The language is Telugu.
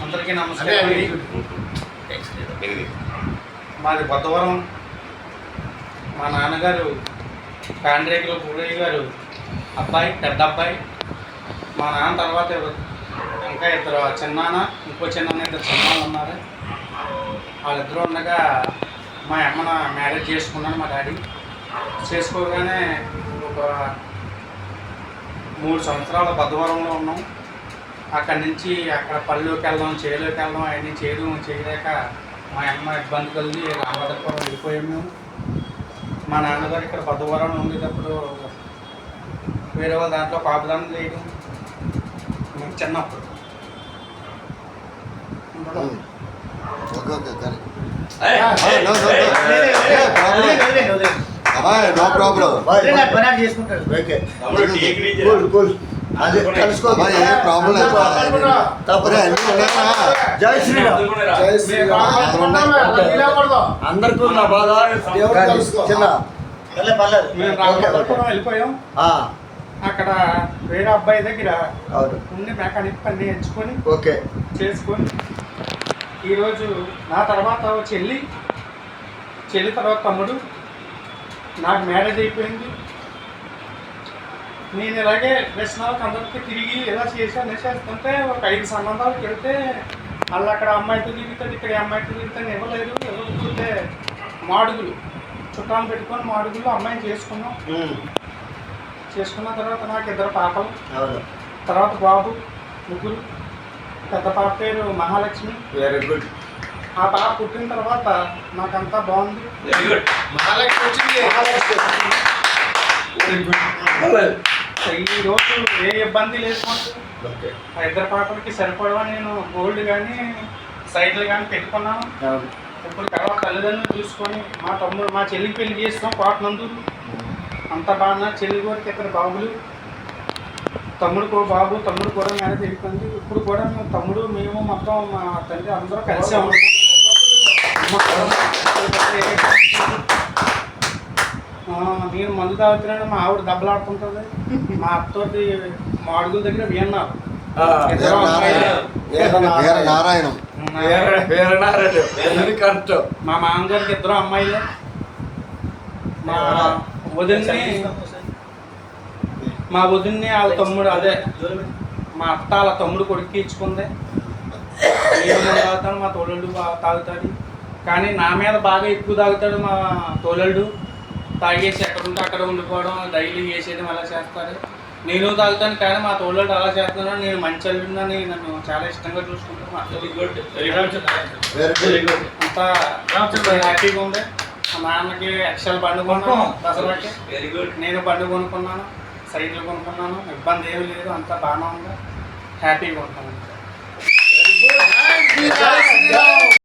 అందరికీ నమస్కారం. మాది బొద్దవరం. మా నాన్నగారు కాండ్రేకుల పూరయ్య గారు అబ్బాయి, పెద్ద అబ్బాయి. మా నాన్న తర్వాత ఇంకా ఇద్దరు చిన్నాన్న, ఇంకో చిన్నాన్న, ఇద్దరు చిన్నాళ్ళు ఉన్నారు. వాళ్ళిద్దరూ ఉండగా మా అమ్మన మ్యారేజ్ చేసుకున్నాను. మా డాడీ చేసుకోగానే ఒక 3 సంవత్సరాల బొద్దవరంలో ఉన్నాం. అక్కడి నుంచి అక్కడ పల్లెలోకి వెళ్దాం, చేలోకి వెళ్దాం, అవన్నీ చేయలేక మా అమ్మ ఇబ్బంది కలిగి రామభద్రపురం వెళ్ళిపోయాం మేము. మా నాన్నగారు ఇక్కడ బొద్దవరం ఉండేటప్పుడు వేరే వాళ్ళ దాంట్లో కాపుదానం చేయడం మేము చిన్నప్పుడు. అందరికీ నా బాధ వెళ్ళిపోయాం. అక్కడ వేరే అబ్బాయి దగ్గర ఉండి మెకానిక్ పని నేర్చుకొని చేసుకొని ఈరోజు నా తర్వాత చెల్లి తర్వాత తమ్ముడు, నాకు మ్యారేజ్ అయిపోయింది. నేను ఇలాగే వ్యసనాలకు అందరికీ తిరిగి ఇలా చేస్తుంటే ఒక 5 సంబంధాలకు వెళ్తే వాళ్ళు అక్కడ అమ్మాయితో తిరుగుతుంది, ఇక్కడ అమ్మాయితో తిరుగుతుంది. ఇవ్వకపోతే మాడుగులు చుట్టాలు పెట్టుకొని మాడుగులు అమ్మాయిని చేసుకున్న తర్వాత నాకు 2 పాపలు, తర్వాత బాబు, ముగ్గురు. పెద్ద పాప పేరు మహాలక్ష్మి. Very good. ఆ పాప పుట్టిన తర్వాత నాకంతా బాగుంది. ఈ రోజు ఏ ఇబ్బంది లేదు. ఆ 2 పాపలకి సరిపడవా నేను గోల్డ్ కానీ సైకిల్ కానీ పెట్టుకున్నాను. ఇప్పుడు తర్వాత తల్లిదండ్రులు చూసుకొని మా చెల్లికి పెళ్లి చేస్తాం కోటనందూరు. అంత బాగా చెల్లి కోరికి 2 బాబులు, తమ్ముడు బాబు, తమ్ముడు కూడా మ్యారేజ్ అయిపోయింది. ఇప్పుడు కూడా మేము మొత్తం మా తండ్రి అందరూ కలిసే ఉన్నాం. నేను మందు తాగుతున్నాను, మా ఆవిడ దెబ్బలాడుతుంటుంది. మా అత్తోటి మాడుగుల దగ్గర విన్నారు. మా మామగారికి 2 అమ్మాయిలే. మా వదిన్ని వాళ్ళ తమ్ముడు, అదే మా అత్త వాళ్ళ తమ్ముడు కొడుకు ఇచ్చుకుంది. నేను తాగుతాను, మా తోలడు తాగుతాడు. కానీ నా మీద బాగా ఎక్కువ తాగుతాడు మా తోలడు. తాగేసి ఎక్కడుంటే అక్కడ ఉండిపోవడం, డైలీ చేసేది అలా చేస్తాడు. నేను తాగుతాను కానీ మా తోలడు అలా చేస్తున్నాను. నేను మంచి అల్లుడిని, నన్ను చాలా ఇష్టంగా చూసుకుంటాను. అంతా హ్యాపీగా ఉంది. మా నాన్నకి ఎక్సెల్ బండి కొనుక్కున్నాను దసరాకి. నేను బండి కొనుక్కున్నాను, సైకిల్ కొనుక్కున్నాను. ఇబ్బంది ఏమీ లేదు, అంతా బాగానే ఉంది. హ్యాపీగా ఉంటాను.